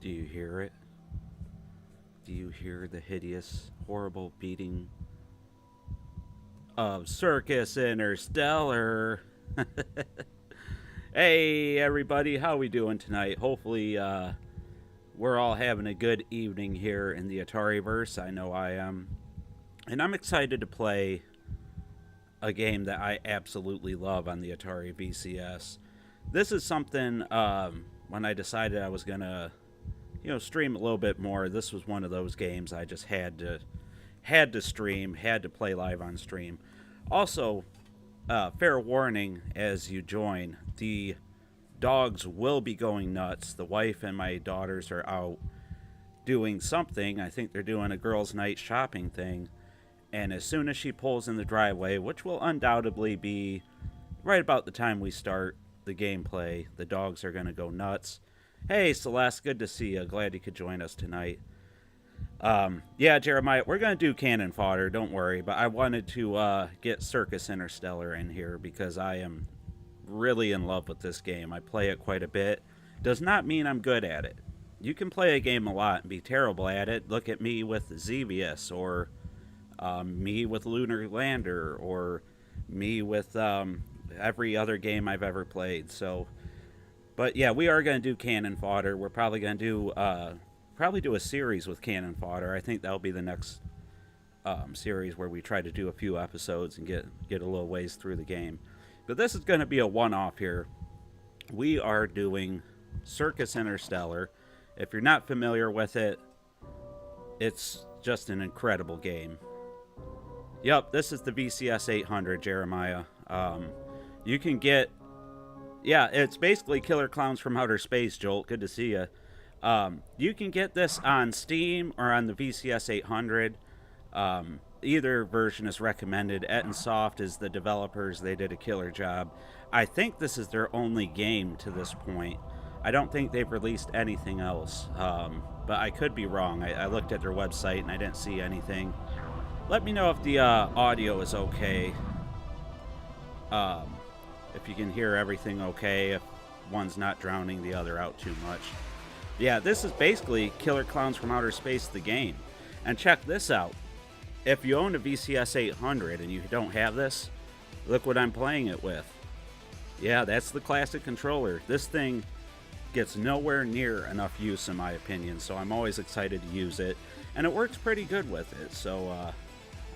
Do you hear it? Do you hear the hideous, horrible beating of Circus Interstellar? Hey everybody, how we doing tonight? Hopefully we're all having a good evening here in the Atariverse. I know I am. And I'm excited to play a game that I absolutely love on the Atari VCS. This is something when I decided I was going to stream a little bit more. This was one of those games I just had to stream, had to play live on stream. Also, fair warning as you join, the dogs will be going nuts. The wife and my daughters are out doing something. I think they're doing a girls' night shopping thing. And as soon as she pulls in the driveway, which will undoubtedly be right about the time we start the gameplay, the dogs are going to go nuts. Hey, Celeste, good to see you. Glad you could join us tonight. Yeah, Jeremiah, we're going to do cannon fodder, don't worry. But I wanted to get Circus Interstellar in here because I am really in love with this game. I play it quite a bit. Does not mean I'm good at it. You can play a game a lot and be terrible at it. Look at me with Xevious, or me with Lunar Lander, or me with every other game I've ever played. So... But yeah, we are going to do cannon fodder. We're probably going to do a series with cannon fodder. I think that'll be the next series where we try to do a few episodes and get a little ways through the game. But this is going to be a one-off here. We are doing Circus Interstellar. If you're not familiar with it, it's just an incredible game. Yep, this is the VCS 800, Jeremiah. You can get... Yeah, it's basically Killer Clowns from Outer Space, Jolt. Good to see you. You can get this on Steam or on the VCS 800. Either version is recommended. Ettonsoft is the developers. They did a killer job. I think this is their only game to this point. I don't think they've released anything else. But I could be wrong. I looked at their website and I didn't see anything. Let me know if the audio is okay. If you can hear everything okay, if one's not drowning the other out too much. Yeah, this is basically Killer Clowns from Outer Space, the game. And check this out. If you own a VCS 800 and you don't have this, look what I'm playing it with. Yeah, that's the classic controller. This thing gets nowhere near enough use in my opinion, so I'm always excited to use it. And it works pretty good with it, so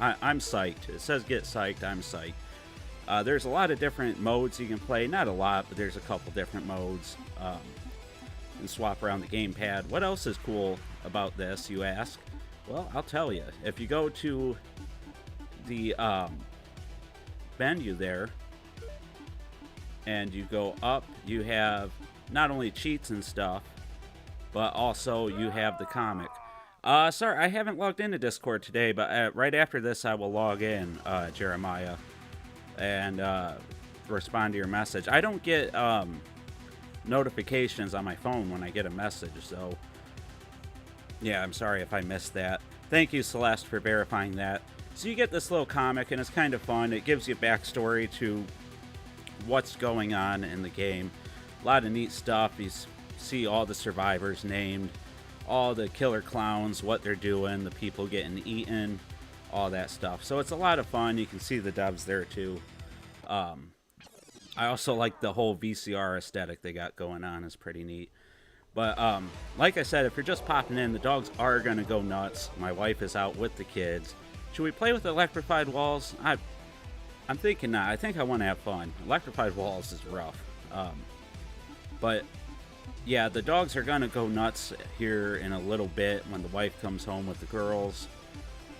I'm psyched. It says get psyched, I'm psyched. There's a lot of different modes you can play. Not a lot, but there's a couple different modes. And swap around the gamepad. What else is cool about this, you ask? Well, I'll tell you. If you go to the menu there, and you go up, you have not only cheats and stuff, but also you have the comic. Sorry, I haven't logged into Discord today, but right after this I will log in, Jeremiah, and respond to your message. I don't get notifications on my phone when I get a message, so yeah, I'm sorry if I missed that. Thank you, Celeste, for verifying that. So you get this little comic, and it's kind of fun. It gives you backstory to what's going on in the game. A lot of neat stuff. You see all the survivors named, all the killer clowns, what they're doing, the people getting eaten, all that stuff. So it's a lot of fun. You can see the devs there too. I also like the whole VCR aesthetic they got going on. Is pretty neat. But like I said, if you're just popping in, the dogs are going to go nuts. My wife is out with the kids. Should we play with electrified walls? I'm thinking not. I think I want to have fun. Electrified walls is rough. But yeah, the dogs are going to go nuts here in a little bit when the wife comes home with the girls.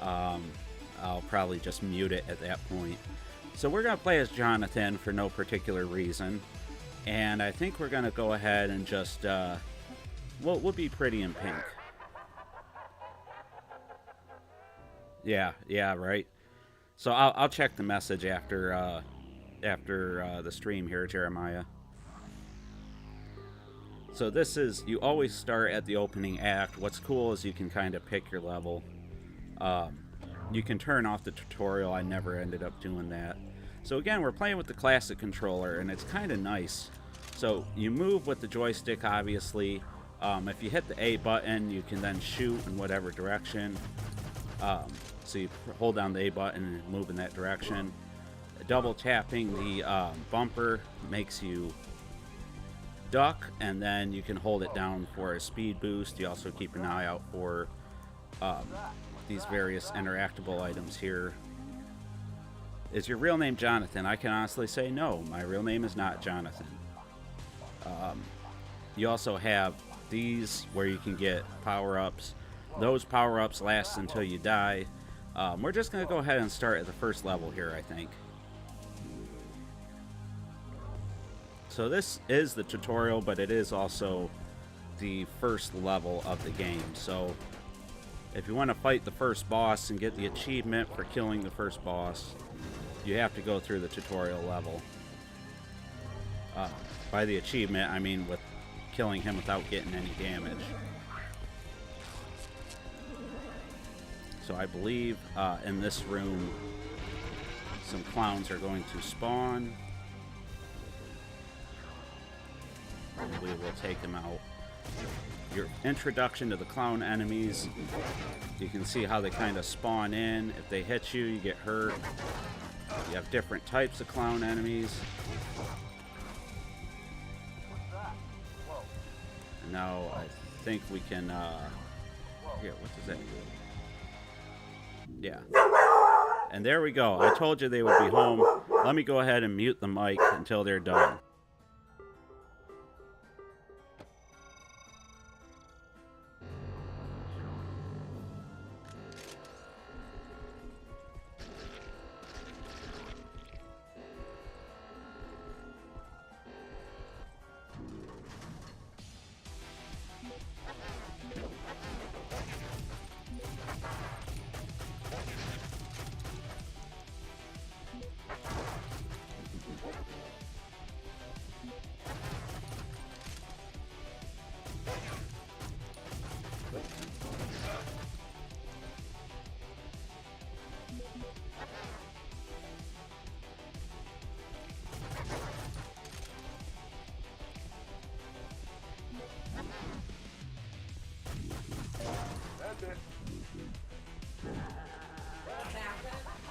I'll probably just mute it at that point. So we're going to play as Jonathan for no particular reason. And I think we're going to go ahead and just, we'll be pretty in pink. Yeah, right. So I'll check the message after the stream here, Jeremiah. So this is, you always start at the opening act. What's cool is you can kind of pick your level. You can turn off the tutorial. I never ended up doing that. So again, we're playing with the classic controller, and it's kind of nice. So you move with the joystick, obviously. If you hit the A button, you can then shoot in whatever direction. So you hold down the A button and move in that direction. Double tapping the bumper makes you duck, and then you can hold it down for a speed boost. You also keep an eye out for these various interactable items here. Is your real name Jonathan? I can honestly say no. My real name is not Jonathan. You also have these where you can get power-ups. Those power-ups last until you die. We're just going to go ahead and start at the first level here, I think. So this is the tutorial, but it is also the first level of the game. So if you want to fight the first boss and get the achievement for killing the first boss, you have to go through the tutorial level. By the achievement, I mean with killing him without getting any damage. So I believe in this room, some clowns are going to spawn. And we will take them out. Your introduction to the clown enemies. You can see how they kind of spawn in. If they hit you, you get hurt. You have different types of clown enemies. And now I think we can, here, what does that do? Yeah. And there we go. I told you they would be home. Let me go ahead and mute the mic until they're done.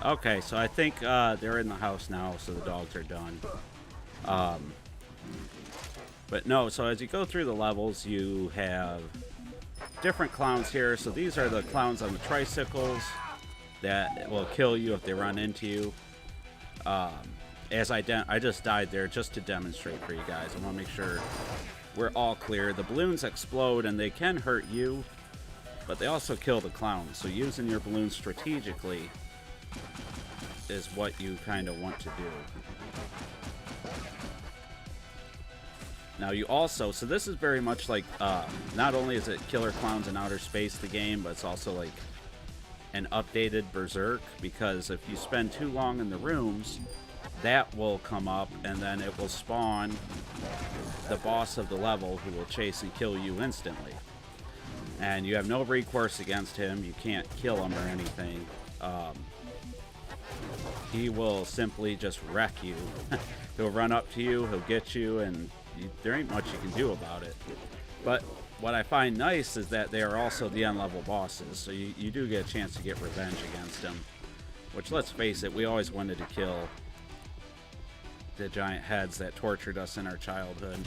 Okay, so I think they're in the house now, so the dogs are done. But no, so as you go through the levels, you have different clowns here. So these are the clowns on the tricycles that will kill you if they run into you. As I just died there just to demonstrate for you guys. I want to make sure we're all clear. The balloons explode and they can hurt you, but they also kill the clowns. So using your balloons strategically is what you kind of want to do. Now you also, so this is very much like, not only is it Killer Clowns in Outer Space, the game, but it's also like an updated Berserk, because if you spend too long in the rooms, that will come up and then it will spawn the boss of the level who will chase and kill you instantly. And you have no recourse against him. You can't kill him or anything. He will simply just wreck you. He'll run up to you, he'll get you, and there ain't much you can do about it. But what I find nice is that they are also the end level bosses, so you do get a chance to get revenge against them. Which, let's face it, we always wanted to kill the giant heads that tortured us in our childhood.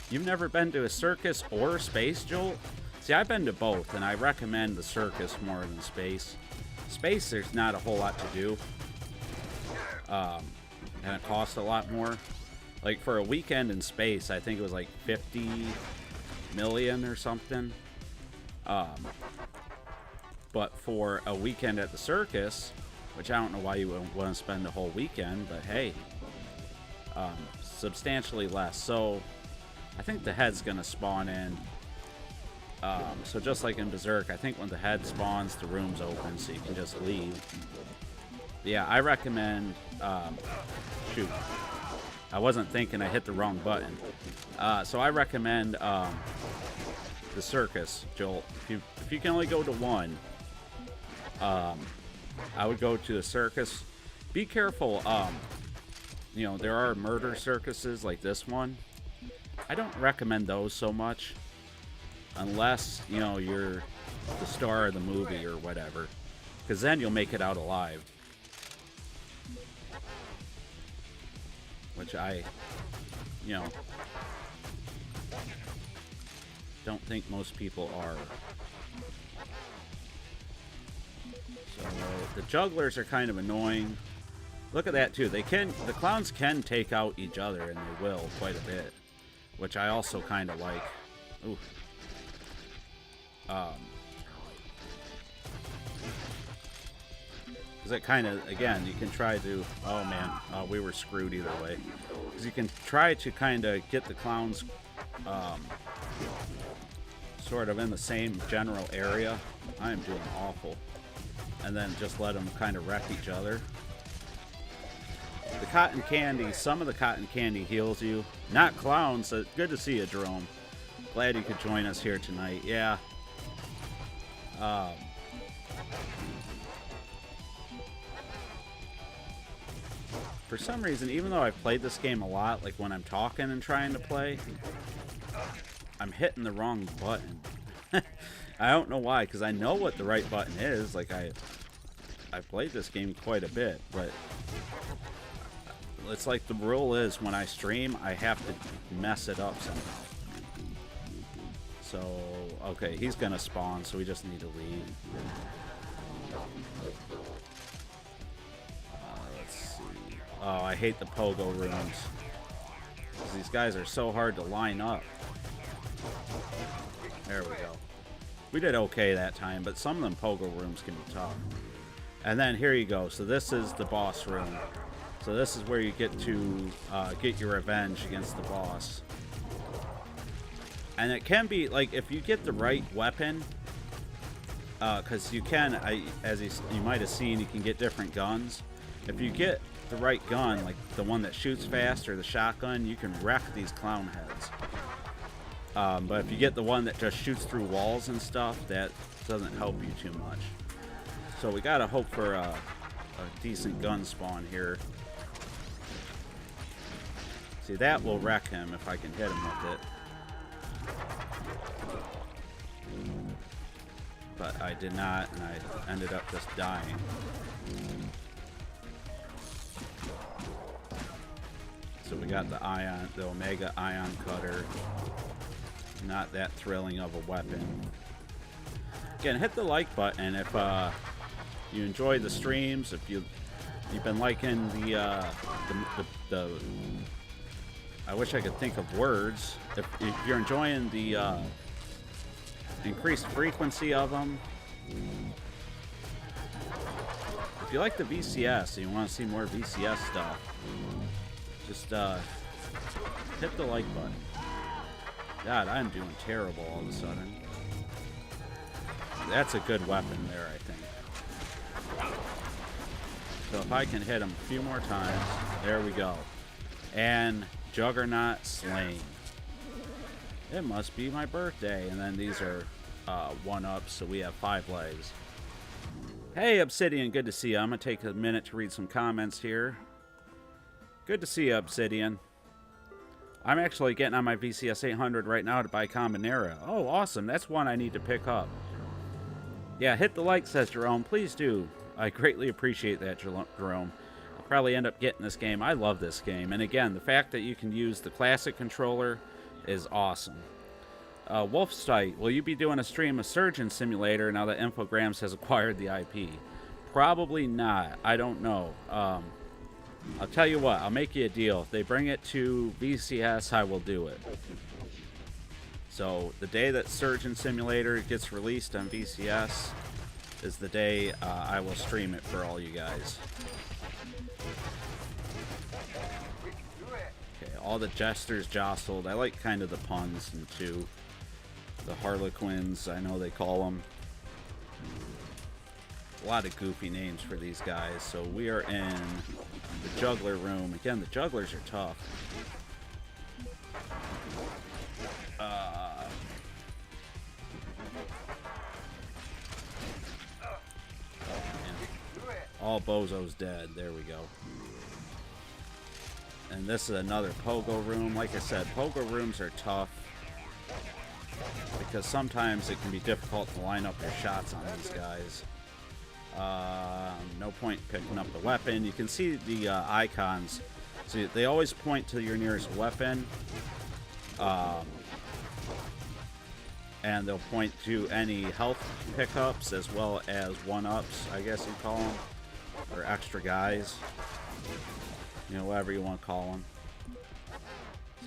You've never been to a circus or space, Joel? See, I've been to both, and I recommend the circus more than space. Space, there's not a whole lot to do. And it costs a lot more. Like, for a weekend in space, I think it was like 50 million or something. But for a weekend at the circus, which I don't know why you would want to spend a whole weekend, but hey, substantially less. So I think the head's going to spawn in. So just like in Berserk, I think when the head spawns, the room's open, so you can just leave. Yeah, I recommend... shoot. I wasn't thinking, I hit the wrong button. So I recommend the circus, Joel. If you can only go to one, I would go to the circus. Be careful. You know, there are murder circuses like this one. I don't recommend those so much. Unless, you know, you're the star of the movie or whatever. Because then you'll make it out alive. Which I, you know, don't think most people are. So the jugglers are kind of annoying. Look at that too. The clowns can take out each other, and they will quite a bit, which I also kind of like. Ooh. Because it kind of, again, you can try to, oh man, we were screwed either way. Because you can try to kind of get the clowns sort of in the same general area. I am doing awful. And then just let them kind of wreck each other. The cotton candy, some of the cotton candy heals you. Not clowns. Good to see you, Jerome. Glad you could join us here tonight. Yeah. For some reason, even though I've played this game a lot, like when I'm talking and trying to play, I'm hitting the wrong button. I don't know why, because I know what the right button is. Like I played this game quite a bit, but it's like the rule is when I stream, I have to mess it up somehow. So, okay, he's going to spawn, so we just need to leave. Let's see. Oh, I hate the pogo rooms. These guys are so hard to line up. There we go. We did okay that time, but some of them pogo rooms can be tough. And then here you go. So this is the boss room. So this is where you get to get your revenge against the boss. And it can be, like, if you get the right weapon, because you can, as you might have seen, you can get different guns. If you get the right gun, like the one that shoots fast or the shotgun, you can wreck these clown heads. But if you get the one that just shoots through walls and stuff, that doesn't help you too much. So we gotta hope for a decent gun spawn here. See, that will wreck him if I can hit him with it. But I did not, and I ended up just dying. So we got the Omega Ion Cutter. Not that thrilling of a weapon. Again, hit the like button if you enjoy the streams. If you've been liking the I wish I could think of words. If you're enjoying the increased frequency of them. If you like the VCS and you want to see more VCS stuff, just hit the like button. God, I'm doing terrible all of a sudden. That's a good weapon there, I think. So if I can hit him a few more times, there we go. And Juggernaut slain. It must be my birthday. And then these are 1-ups, so we have 5 lives. Hey, Obsidian, good to see you. I'm going to take a minute to read some comments here. Good to see you, Obsidian. I'm actually getting on my VCS 800 right now to buy Combinera. Oh, awesome. That's one I need to pick up. Yeah, hit the like, says Jerome. Please do. I greatly appreciate that, Jerome. I'll probably end up getting this game. I love this game. And again, the fact that you can use the classic controller is awesome. Wolfstite, will you be doing a stream of Surgeon Simulator now that Infogrames has acquired the IP? Probably not. I don't know. I'll tell you what. I'll make you a deal. If they bring it to VCS, I will do it. So the day that Surgeon Simulator gets released on VCS is the day I will stream it for all you guys. Okay, all the jesters jostled. I like kind of the puns and too. The Harlequins, I know they call them. A lot of goofy names for these guys. So we are in the juggler room. Again, the jugglers are tough. All Bozo's dead. There we go. And this is another pogo room. Like I said, pogo rooms are tough because sometimes it can be difficult to line up your shots on these guys. No point picking up the weapon. You can see the icons. See, they always point to your nearest weapon. And they'll point to any health pickups as well as one-ups, I guess you'd call them. Or extra guys. You know, whatever you want to call them.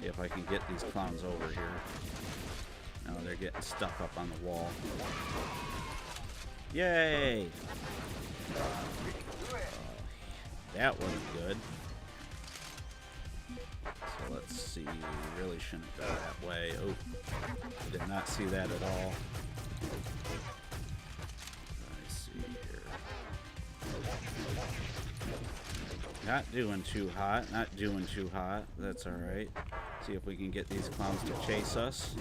See if I can get these clowns over here. No, they're getting stuck up on the wall. Yay! That wasn't good. So let's see. We really shouldn't go that way. Oh, I did not see that at all. Let's see here. Not doing too hot. Not doing too hot. That's alright. See if we can get these clowns to chase us.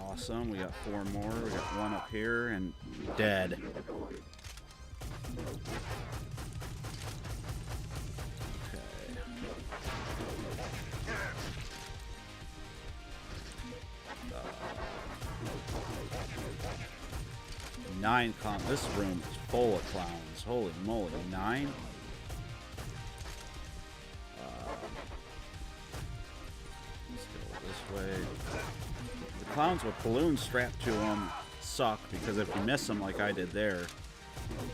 Awesome. We got 4 more. We got 1 up here and dead. Okay. 9 clowns. This room is full of clowns. Holy moly. 9? Let's go this way. The clowns with balloons strapped to them suck because if you miss them like I did there,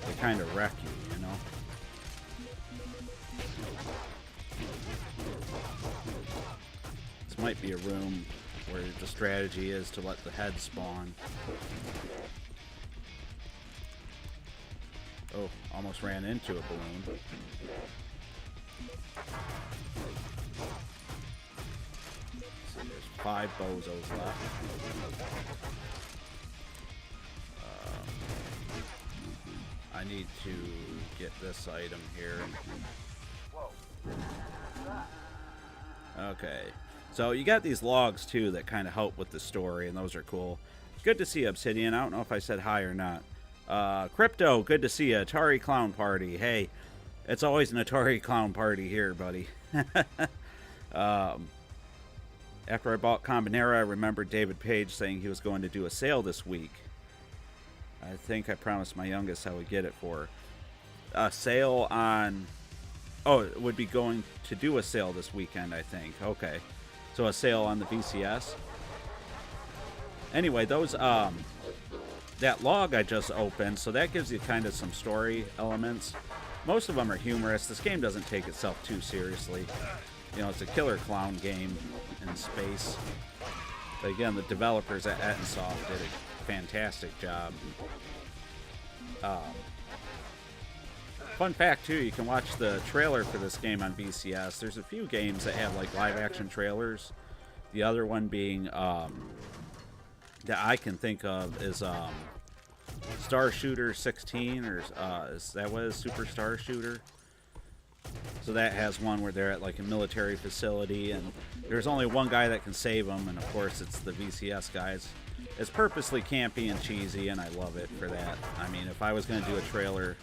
they kind of wreck you, you know? This might be a room where the strategy is to let the head spawn. Oh, almost ran into a balloon. So there's 5 bozos left. I need to get this item here. Okay. So you got these logs too that kind of help with the story, and those are cool. Good to see Obsidian. I don't know if I said hi or not. Crypto, good to see you. Atari Clown Party. Hey, it's always an Atari Clown Party here, buddy. After I bought Combinera, I remembered David Page saying he was going to do a sale this week. I think I promised my youngest I would get it for a sale on... Oh, it would be going to do a sale this weekend, I think. Okay. So a sale on the VCS. Anyway, those... that log I just opened, so that gives you kind of some story elements. Most of them are humorous. This game doesn't take itself too seriously. You know, it's a killer clown game in space. But again, the developers at Ettensoft did a fantastic job. Fun fact, too, you can watch the trailer for this game on VCS. There's a few games that have, like, live-action trailers. The other one being, that I can think of is, Star Shooter 16, or is that what it is? Super Star Shooter? So that has one where they're at like a military facility and there's only one guy that can save them, and of course it's the VCS guys. It's purposely campy and cheesy, and I love it for that. I mean, if I was going to do a trailer,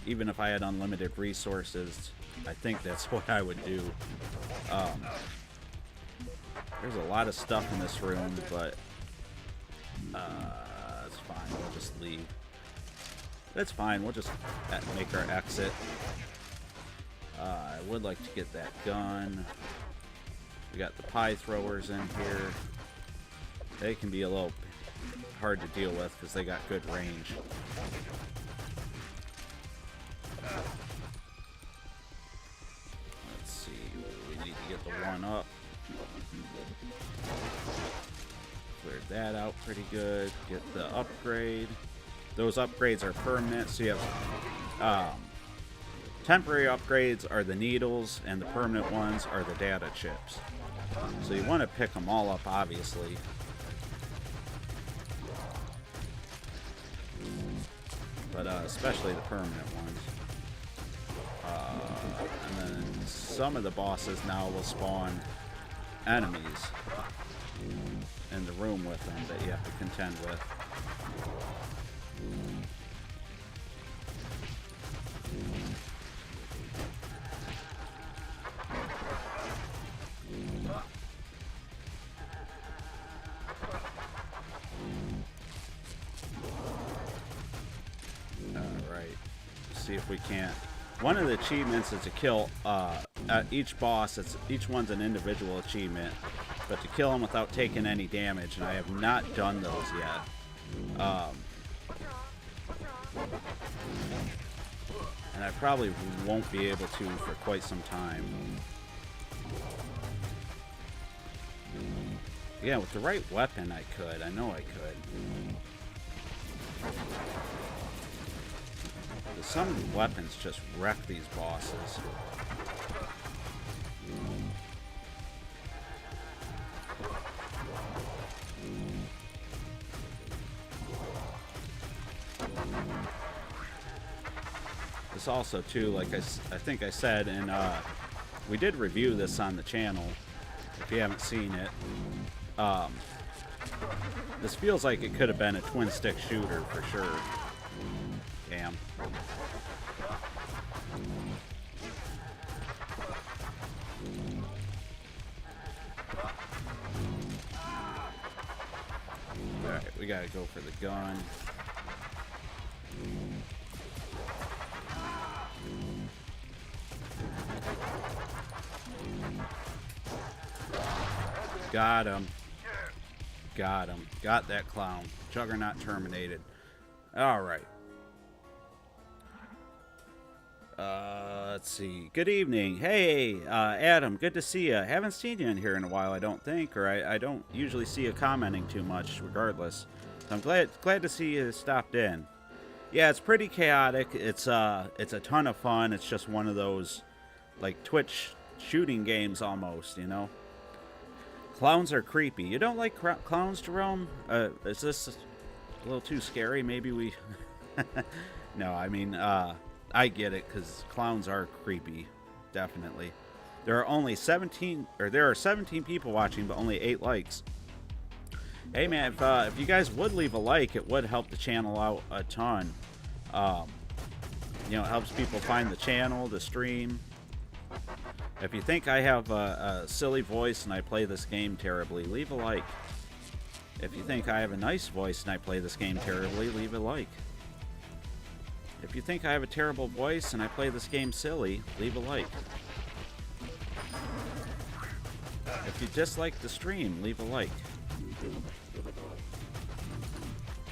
even if I had unlimited resources, I think that's what I would do. There's a lot of stuff in this room, but it's fine. We'll just leave. That's fine. We'll just make our exit. I would like to get that gun. We got the pie throwers in here. They can be a little hard to deal with because they got good range. Let's see. We need to get the one up. Cleared that out pretty good. Get the upgrade. Those upgrades are permanent, so you have temporary upgrades are the needles, and the permanent ones are the data chips. So you want to pick them all up, obviously. But especially the permanent ones. And then some of the bosses now will spawn enemies in the room with them that you have to contend with. see if we can't. One of the achievements is to kill each boss. Each one's an individual achievement, but to kill them without taking any damage, and I have not done those yet. And I probably won't be able to for quite some time. Yeah, with the right weapon I could. I know I could. Some weapons just wreck these bosses. This also too, like I think I said, and we did review this on the channel. If you haven't seen it, this feels like it could have been a twin stick shooter for sure. Damn. Alright, we gotta go for the gun. Got him. Got him. Got that clown. Juggernaut terminated. Alright. Let's see. Good evening. Hey, Adam, good to see you. Haven't seen you in here in a while, I don't think, or I don't usually see you commenting too much, regardless. So I'm glad to see you stopped in. Yeah, it's pretty chaotic. It's a ton of fun. It's just one of those, like, Twitch shooting games almost, you know? Clowns are creepy. You don't like clowns, Jerome? Is this a little too scary? Maybe we... No, I mean, I get it, because clowns are creepy, definitely. There are 17 people watching, but only 8 likes. Hey man, if you guys would leave a like, it would help the channel out a ton. You know, it helps people find the channel, the stream. If you think I have a silly voice and I play this game terribly, leave a like. If you think I have a nice voice and I play this game terribly, leave a like. If you think I have a terrible voice and I play this game silly, leave a like. If you dislike the stream, leave a like.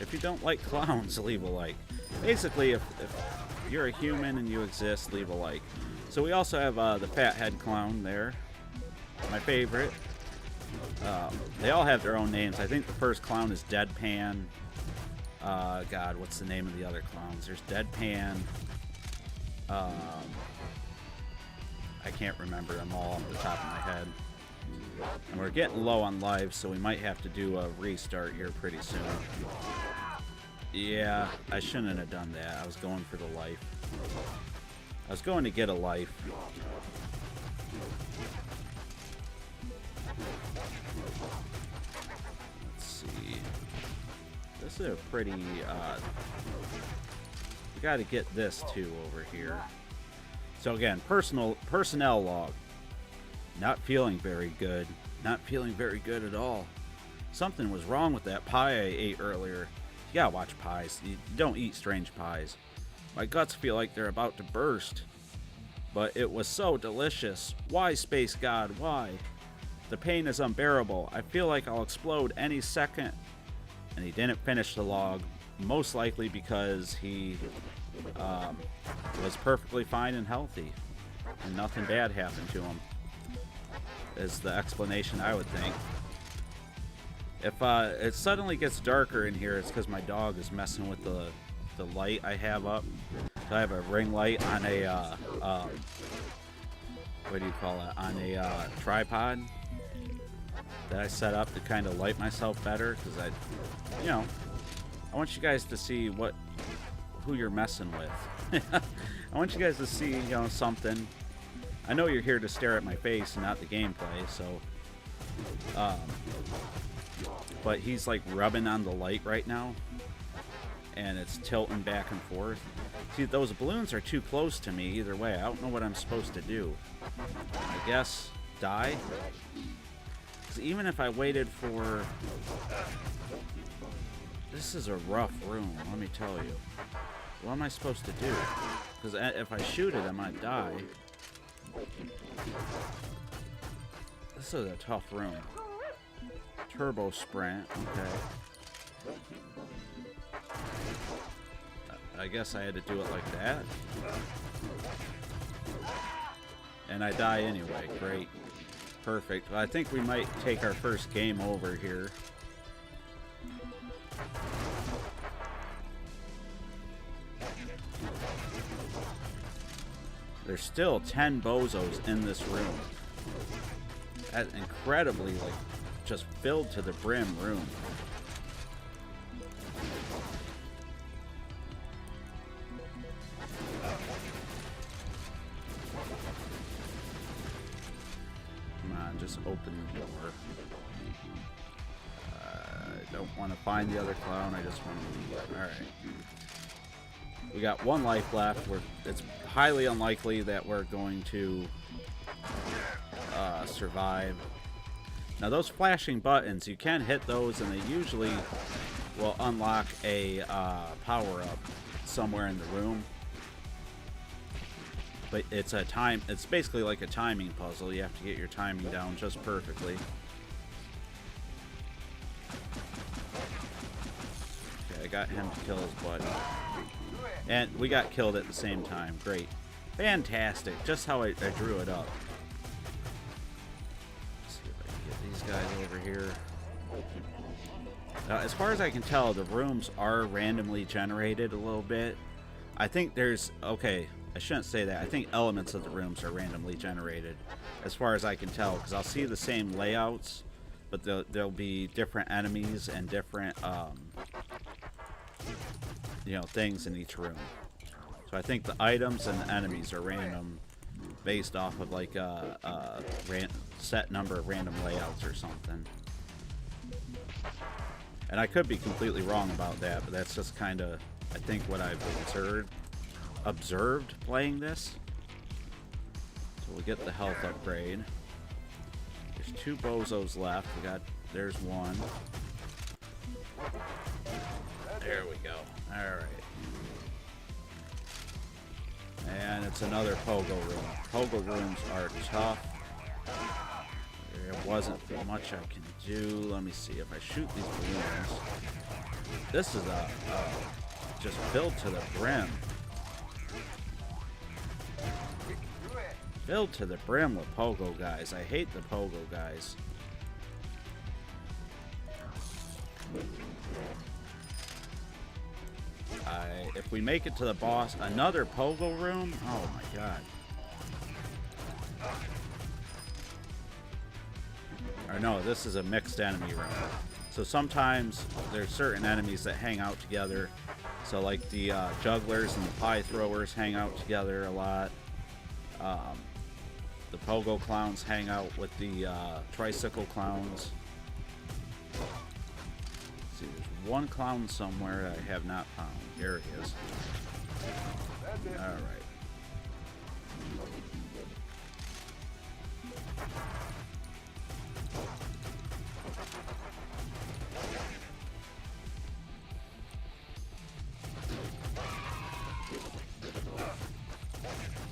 If you don't like clowns, leave a like. Basically, if you're a human and you exist, leave a like. So we also have the fathead clown there. My favorite. They all have their own names. I think the first clown is Deadpan. God, what's the name of the other clowns? There's Deadpan. I can't remember them all off the top of my head. And we're getting low on lives, so we might have to do a restart here pretty soon. Yeah, I shouldn't have done that. I was going for the life. I was going to get a life. Let's see. This is a pretty, we gotta get this too over here. So again, personnel log. Not feeling very good. Not feeling very good at all. Something was wrong with that pie I ate earlier. You gotta watch pies. You don't eat strange pies. My guts feel like they're about to burst. But it was so delicious. Why, Space God? Why? The pain is unbearable. I feel like I'll explode any second. And he didn't finish the log. Most likely because he was perfectly fine and healthy. And nothing bad happened to him. Is the explanation I would think. If it suddenly gets darker in here, it's because my dog is messing with the light I have up. So I have a ring light on a what do you call it? On a tripod that I set up to kind of light myself better, because I want you guys to see who you're messing with. I want you guys to see, something. I know you're here to stare at my face and not the gameplay, so but he's like rubbing on the light right now, and it's tilting back and forth. See, those balloons are too close to me either way. I don't know what I'm supposed to do. I guess die? Because even if I waited for... This is a rough room, let me tell you. What am I supposed to do? Because if I shoot it, I might die. This is a tough room. Turbo sprint. Okay. I guess I had to do it like that. And I die anyway. Great. Perfect. Well, I think we might take our first game over here. There's still 10 bozos in this room. That's incredibly, like, just filled to the brim room. Come on, just open the door. I don't want to find the other clown. I just want to leave. All right. We got 1 life left. It's highly unlikely that we're going to survive. Now those flashing buttons, you can hit those and they usually will unlock a power-up somewhere in the room. But it's basically like a timing puzzle. You have to get your timing down just perfectly. Okay, I got him to kill his buddy. And we got killed at the same time. Great. Fantastic. Just how I drew it up. Let's see if I can get these guys over here. As far as I can tell, the rooms are randomly generated a little bit. I think there's... Okay, I shouldn't say that. I think elements of the rooms are randomly generated, as far as I can tell, because I'll see the same layouts, but there'll be different enemies and different... you know, things in each room. So I think the items and the enemies are random based off of like a set number of random layouts or something. And I could be completely wrong about that, but that's just kind of, I think, what I've observed playing this. So we'll get the health upgrade. There's 2 bozos left. There's 1. There we go. Alright. And it's another pogo room. Pogo rooms are tough. There wasn't much I can do. Let me see. If I shoot these balloons... This is just filled to the brim. Filled to the brim with pogo guys. I hate the pogo guys. If we make it to the boss, another pogo room? Oh my god. Or no, this is a mixed enemy room. So sometimes there's certain enemies that hang out together. So like the jugglers and the pie throwers hang out together a lot. The pogo clowns hang out with the tricycle clowns. See, there's 1 clown somewhere that I have not found. Here he is. Alright.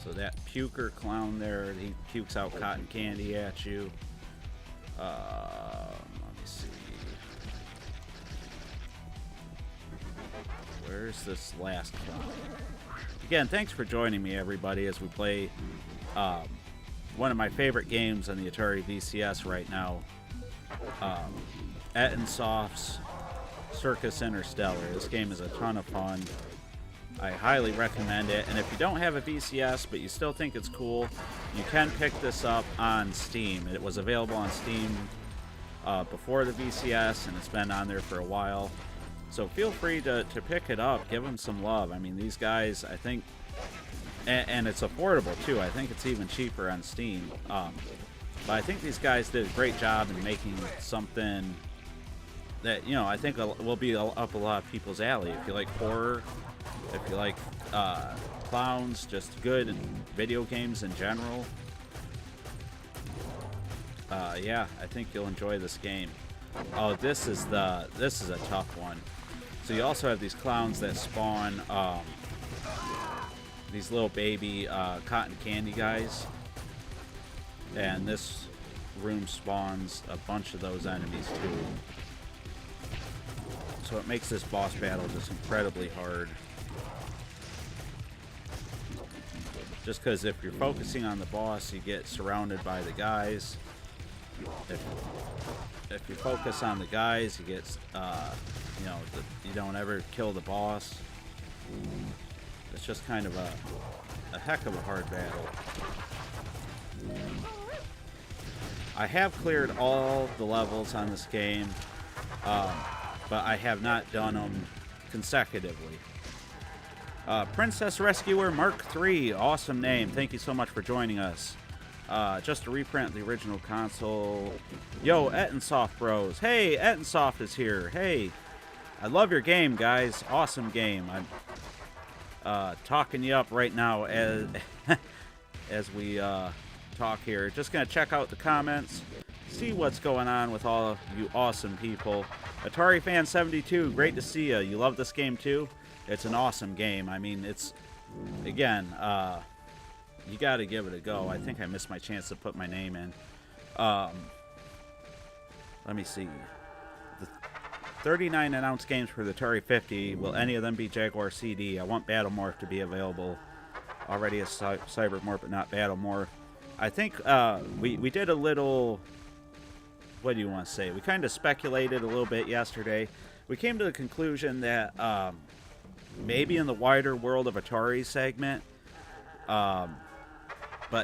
So that puker clown there, he pukes out cotton candy at you. Let me see. Where's this last clown? Again, thanks for joining me, everybody, as we play one of my favorite games on the Atari VCS right now. Ettonsoft's Circus Interstellar. This game is a ton of fun. I highly recommend it. And if you don't have a VCS, but you still think it's cool, you can pick this up on Steam. It was available on Steam before the VCS, and it's been on there for a while. So feel free to pick it up. Give them some love. I mean, these guys, I think... And it's affordable, too. I think it's even cheaper on Steam. But I think these guys did a great job in making something that, you know, I think will be up a lot of people's alley. If you like horror, if you like clowns, just good, and video games in general. Yeah, I think you'll enjoy this game. Oh, this is a tough one. So you also have these clowns that spawn these little baby cotton candy guys. And this room spawns a bunch of those enemies too. So it makes this boss battle just incredibly hard. Just because if you're focusing on the boss, you get surrounded by the guys. If you focus on the guys, you get, you know, you don't ever kill the boss. It's just kind of a heck of a hard battle. I have cleared all the levels on this game, but I have not done them consecutively. Princess Rescuer Mark III, awesome name. Thank you so much for joining us. Just to reprint the original console. Yo, Ettensoft Bros. Hey, Ettensoft is here. Hey, I love your game, guys. Awesome game. I'm talking you up right now as as we talk here. Just gonna check out the comments, see what's going on with all of you awesome people. Atari Fan 72, great to see you. You love this game too? It's an awesome game. I mean, it's, again, you got to give it a go. I think I missed my chance to put my name in. Let me see. The 39 announced games for the Atari 50. Will any of them be Jaguar CD? I want Battlemorph to be available. Already a Cybermorph, but not Battlemorph. I think we did a little... What do you want to say? We kind of speculated a little bit yesterday. We came to the conclusion that maybe in the wider world of Atari segment, but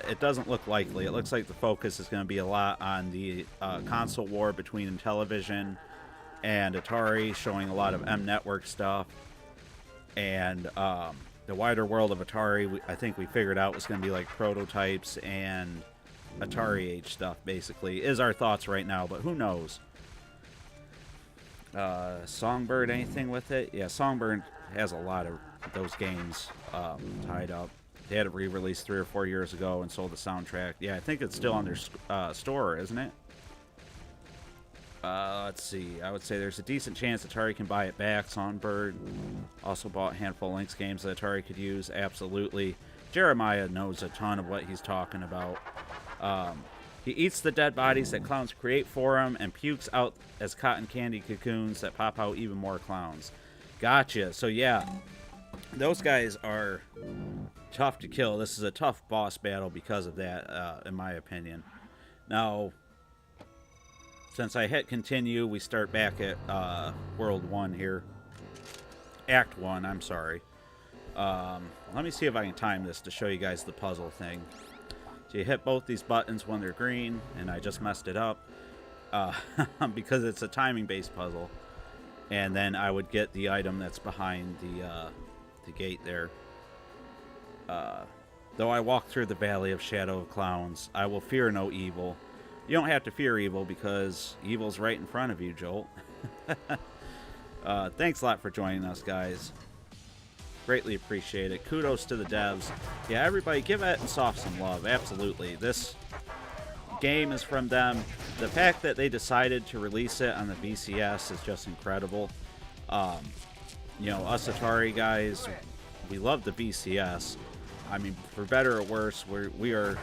it doesn't look likely. It looks like the focus is going to be a lot on the console war between Intellivision and Atari, showing a lot of M Network stuff. And the wider world of Atari, I think we figured out was going to be like prototypes and Atari age stuff, basically, is our thoughts right now, but who knows? Songbird, anything with it? Yeah, Songbird has a lot of those games tied up. They had it re-released 3 or 4 years ago and sold the soundtrack. Yeah, I think it's still on their store, isn't it? Let's see. I would say there's a decent chance Atari can buy it back. Songbird also bought a handful of Lynx games that Atari could use. Absolutely. Jeremiah knows a ton of what he's talking about. He eats the dead bodies that clowns create for him and pukes out as cotton candy cocoons that pop out even more clowns. Gotcha. So yeah, those guys are tough to kill. This is a tough boss battle because of that, in my opinion. Now, since I hit continue, we start back at World 1 here. Act 1, I'm sorry. Let me see if I can time this to show you guys the puzzle thing. So you hit both these buttons when they're green, and I just messed it up because it's a timing-based puzzle. And then I would get the item that's behind the gate there. Though I walk through the valley of shadow of clowns, I will fear no evil. You don't have to fear evil because evil's right in front of you, Jolt. Thanks a lot for joining us, guys. Greatly appreciate it. Kudos to the devs. Yeah, everybody give Ettensoft some love. Absolutely. This game is from them. The fact that they decided to release it on the VCS is just incredible. You know, us Atari guys, we love the VCS. I mean, for better or worse, we are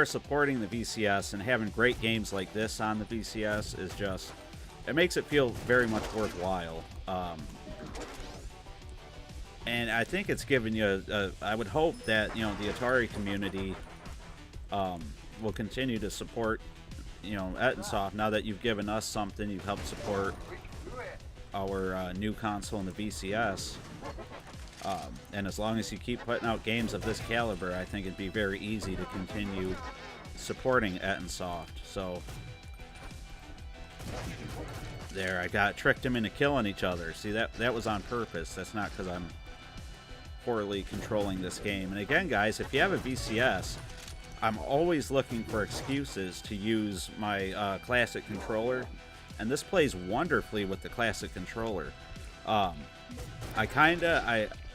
supporting the VCS, and having great games like this on the VCS is just, it makes it feel very much worthwhile. And I think it's given you I would hope that, you know, the Atari community will continue to support, you know, Ettensoft. Now that you've given us something, you've helped support our new console in the VCS. And as long as you keep putting out games of this caliber, I think it'd be very easy to continue supporting Ettensoft. So there, I tricked him into killing each other. See, that was on purpose. That's not because I'm poorly controlling this game. And again, guys, if you have a VCS, I'm always looking for excuses to use my classic controller, and this plays wonderfully with the classic controller.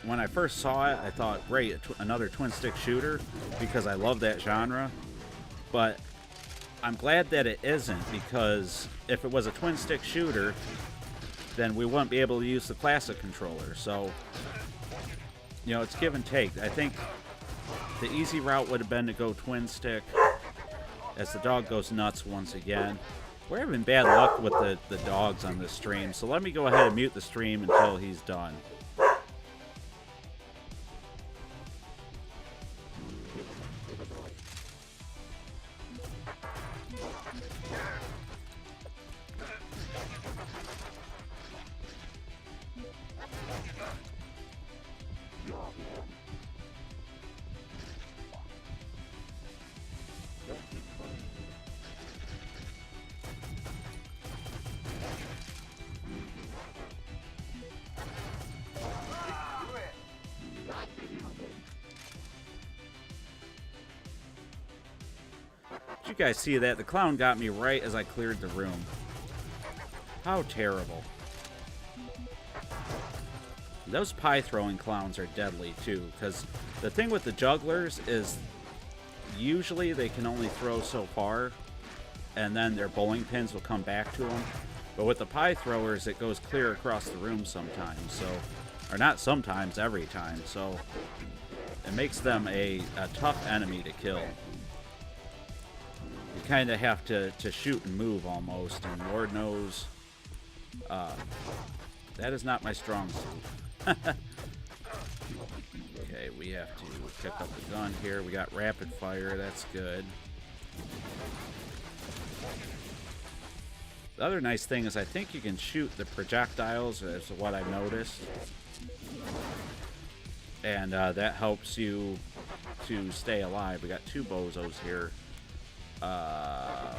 When I first saw it, I thought, great, another twin stick shooter, because I love that genre. But I'm glad that it isn't, because if it was a twin stick shooter, then we wouldn't be able to use the classic controller. So you know, it's give and take. I think the easy route would have been to go twin stick as the dog goes nuts once again. We're having bad luck with the dogs on this stream, so let me go ahead and mute the stream until he's done. Did you guys see that? The clown got me right as I cleared the room. How terrible. Those pie throwing clowns are deadly too, because the thing with the jugglers is usually they can only throw so far and then their bowling pins will come back to them. But with the pie throwers, it goes clear across the room sometimes, so, or not sometimes, every time, so it makes them a tough enemy to kill. You kind of have to shoot and move almost, and Lord knows that is not my strong suit. Okay, we have to pick up the gun here. We got rapid fire, that's good. The other nice thing is I think you can shoot the projectiles, is what I've noticed. And that helps you to stay alive. We got two bozos here. Oh,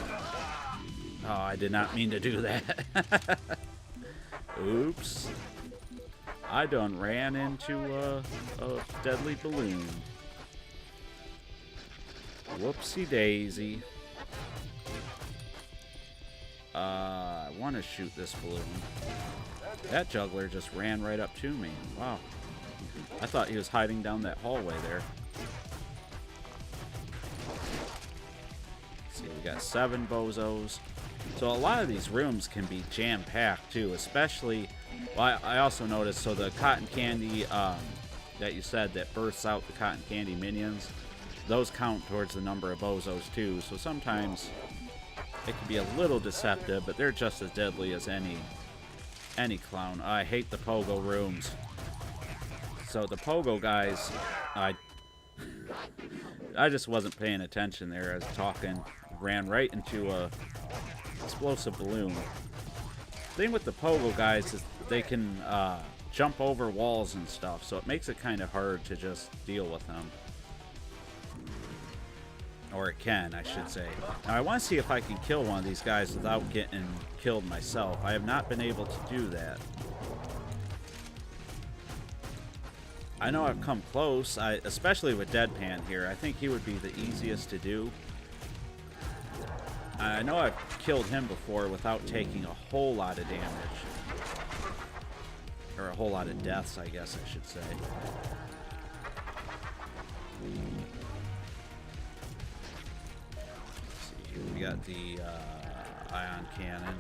I did not mean to do that. Oops. I done ran into a deadly balloon. Whoopsie daisy. I want to shoot this balloon. That juggler just ran right up to me. Wow. I thought he was hiding down that hallway there. Let's see, we got 7 bozos. So a lot of these rooms can be jam-packed too, especially, well, I also noticed, so the cotton candy that you said that bursts out the cotton candy minions, those count towards the number of bozos too, so sometimes it can be a little deceptive, but they're just as deadly as any clown. I hate the pogo rooms. So the pogo guys, I just wasn't paying attention there. I was talking, ran right into a explosive balloon. The thing with the pogo guys is they can jump over walls and stuff, so it makes it kind of hard to just deal with them. Or it can, I should say. Now I want to see if I can kill one of these guys without getting killed myself. I have not been able to do that. I know I've come close, especially with Deadpan here. I think he would be the easiest to do. I know I've killed him before without taking a whole lot of damage. Or a whole lot of deaths, I guess I should say. We got the ion cannon.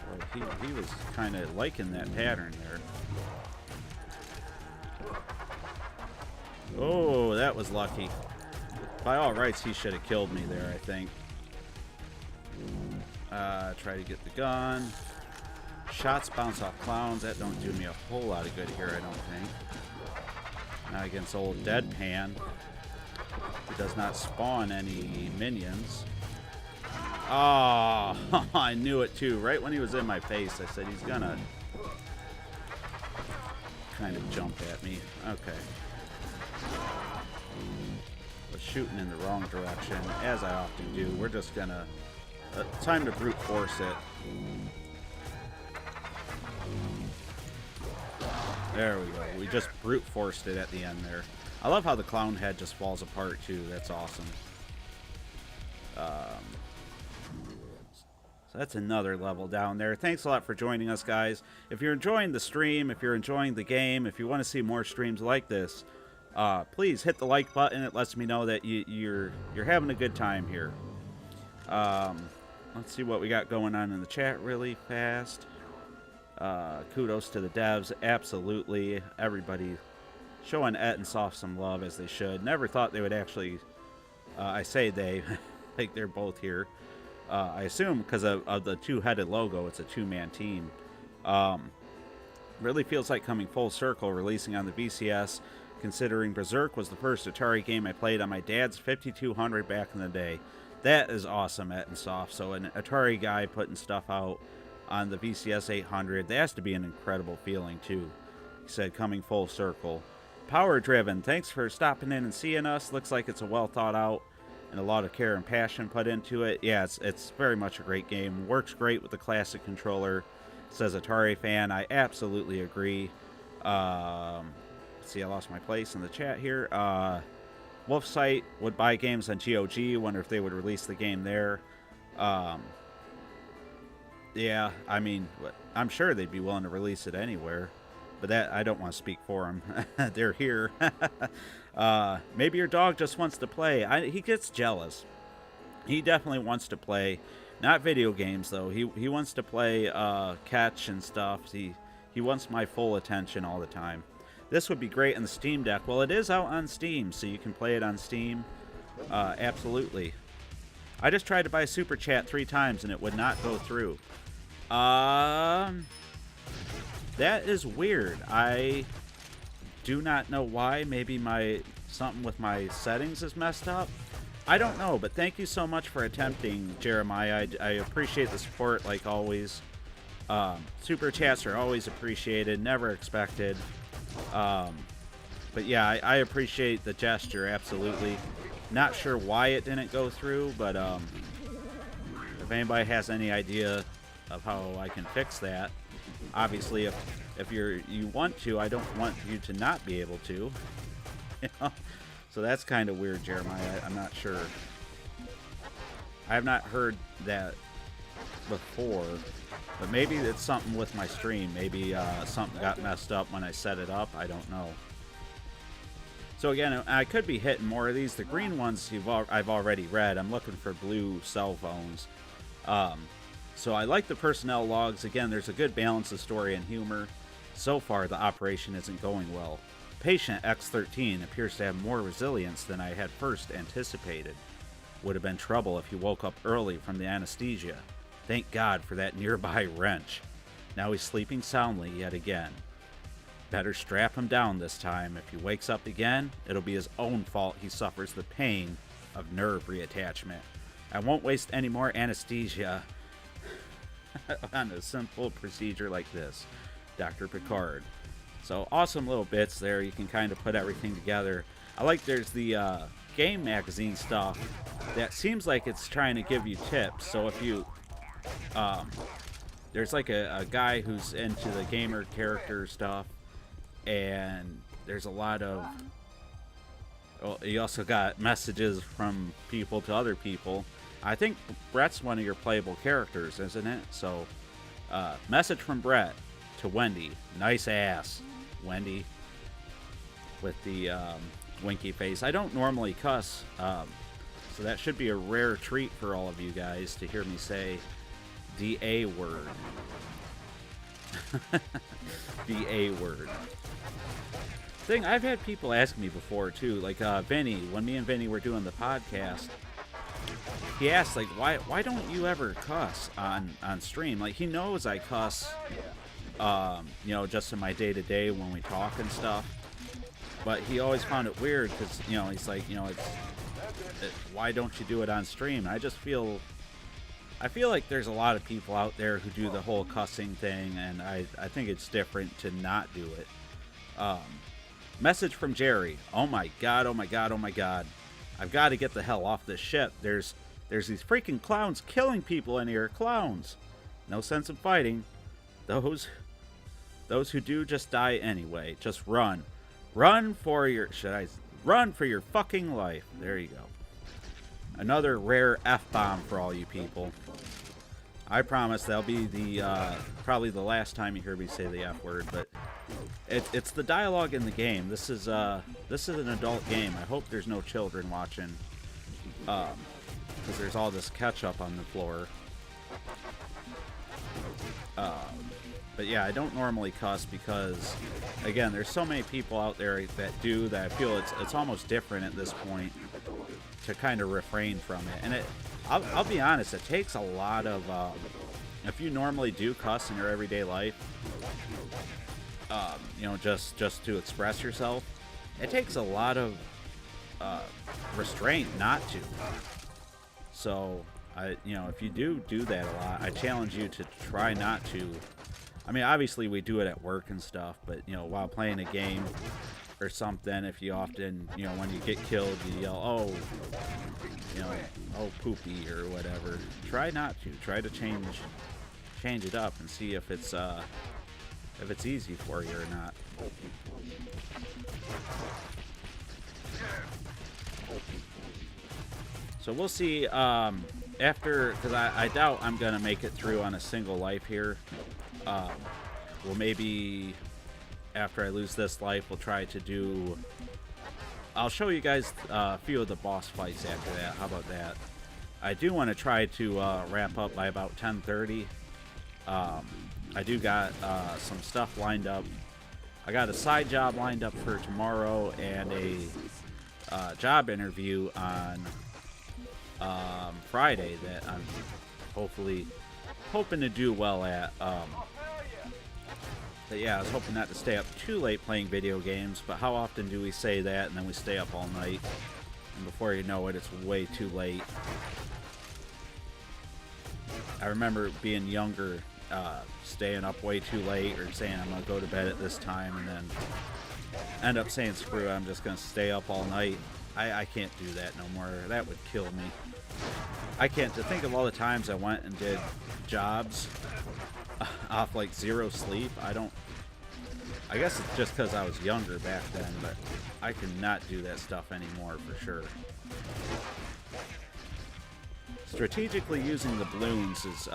Well, he was kind of liking that pattern there. Oh, that was lucky. By all rights, he should have killed me there, I think. Try to get the gun. Shots bounce off clowns. That don't do me a whole lot of good here, I don't think. Now against old Deadpan, he does not spawn any minions. Oh, I knew it too. Right when he was in my face, I said he's gonna kind of jump at me. Okay. Was shooting in the wrong direction, as I often do. We're just gonna... time to brute force it. There we go. We just brute forced it at the end there. I love how the clown head just falls apart too. That's awesome. So that's another level down there. Thanks a lot for joining us, guys. If you're enjoying the stream, if you're enjoying the game, if you want to see more streams like this, please hit the like button. It lets me know that you're having a good time here. Let's see what we got going on in the chat really fast. Kudos to the devs. Absolutely. Everybody showing Et and Soft some love, as they should. Never thought they would actually... I say they, like they're both here. I assume because of the two-headed logo, it's a two-man team. Really feels like coming full circle, releasing on the VCS, considering Berserk was the first Atari game I played on my dad's 5200 back in the day. That is awesome, Et and Soft. So an Atari guy putting stuff out on the VCS 800, that has to be an incredible feeling too. He said, coming full circle. Power Driven, thanks for stopping in and seeing us. Looks like it's a well thought out and a lot of care and passion put into it. Yeah, it's very much a great game. Works great with the classic controller. Says Atari fan. I absolutely agree. Let's see, I lost my place in the chat here. Wolf Site would buy games on GOG. Wonder if they would release the game there. Yeah, I mean, I'm sure they'd be willing to release it anywhere. But that, I don't want to speak for them. They're here. Maybe your dog just wants to play. He gets jealous. He definitely wants to play. Not video games, though. He wants to play catch and stuff. He wants my full attention all the time. This would be great on the Steam Deck. Well, it is out on Steam, so you can play it on Steam. Absolutely. I just tried to buy Super Chat 3 times, and it would not go through. That is weird. I do not know why. Maybe something with my settings is messed up. I don't know, but thank you so much for attempting, Jeremiah. I appreciate the support, like always. Super chats are always appreciated, never expected. But yeah, I appreciate the gesture, absolutely. Not sure why it didn't go through, but if anybody has any idea of how I can fix that, obviously if you want to, I don't want you to not be able to. You know? So that's kind of weird, Jeremiah. I'm not sure. I have not heard that before, but maybe it's something with my stream. Maybe something got messed up when I set it up. I don't know. So again, I could be hitting more of these. The green ones I've already read. I'm looking for blue cell phones. So I like the personnel logs. Again, there's a good balance of story and humor. So far, the operation isn't going well. Patient X13 appears to have more resilience than I had first anticipated. Would have been trouble if he woke up early from the anesthesia. Thank God for that nearby wrench. Now he's sleeping soundly yet again. Better strap him down this time. If he wakes up again, it'll be his own fault he suffers the pain of nerve reattachment. I won't waste any more anesthesia on a simple procedure like this. Dr. Picard. So awesome little bits there. You can kind of put everything together. I like there's the game magazine stuff that seems like it's trying to give you tips. So if you there's like a guy who's into the gamer character stuff, and there's a lot of, well, you also got messages from people to other people. I think Brett's one of your playable characters, isn't it? So message from Brett to Wendy. Nice ass, Wendy, with the winky face. I don't normally cuss, so that should be a rare treat for all of you guys to hear me say the A word. The A word. Thing, I've had people ask me before too, like Vinny, when me and Vinny were doing the podcast, he asked, like, why don't you ever cuss on stream? Like, he knows I cuss, you know, just in my day-to-day when we talk and stuff. But he always found it weird because, you know, he's like, you know, why don't you do it on stream? I feel like there's a lot of people out there who do the whole cussing thing, and I think it's different to not do it. Message from Jerry. Oh my god, oh my god, oh my god. I've got to get the hell off this ship. There's these freaking clowns killing people in here. Clowns. No sense in fighting. Those who do just die anyway. Just run. Run for your fucking life. There you go. Another rare F-bomb for all you people. I promise that'll be the probably the last time you hear me say the F word, but it's the dialogue in the game. This is an adult game. I hope there's no children watching, because there's all this ketchup on the floor. But yeah, I don't normally cuss because, again, there's so many people out there that do that I feel it's almost different at this point to kind of refrain from it. And I'll be honest, it takes a lot of, if you normally do cuss in your everyday life, you know, just to express yourself, it takes a lot of restraint not to. So, you know, if you do that a lot, I challenge you to try not to. I mean, obviously we do it at work and stuff, but, you know, while playing a game or something, if you often, you know, when you get killed, you yell, oh, you know, oh, poopy or whatever. Try not to. Try to change it up and see if it's easy for you or not. So we'll see after, because I doubt I'm going to make it through on a single life here. Well, maybe after I lose this life, we'll try to do... I'll show you guys a few of the boss fights after that. How about that? I do want to try to wrap up by about 10:30. I do got some stuff lined up. I got a side job lined up for tomorrow and a job interview on Friday that I'm hoping to do well at. But yeah, I was hoping not to stay up too late playing video games, but how often do we say that and then we stay up all night, and before you know it, it's way too late. I remember being younger, staying up way too late or saying I'm going to go to bed at this time and then end up saying screw it, I'm just going to stay up all night. I can't do that no more. That would kill me. I can't. To think of all the times I went and did jobs off like zero sleep, I guess it's just because I was younger back then, but I cannot do that stuff anymore for sure. Strategically using the balloons is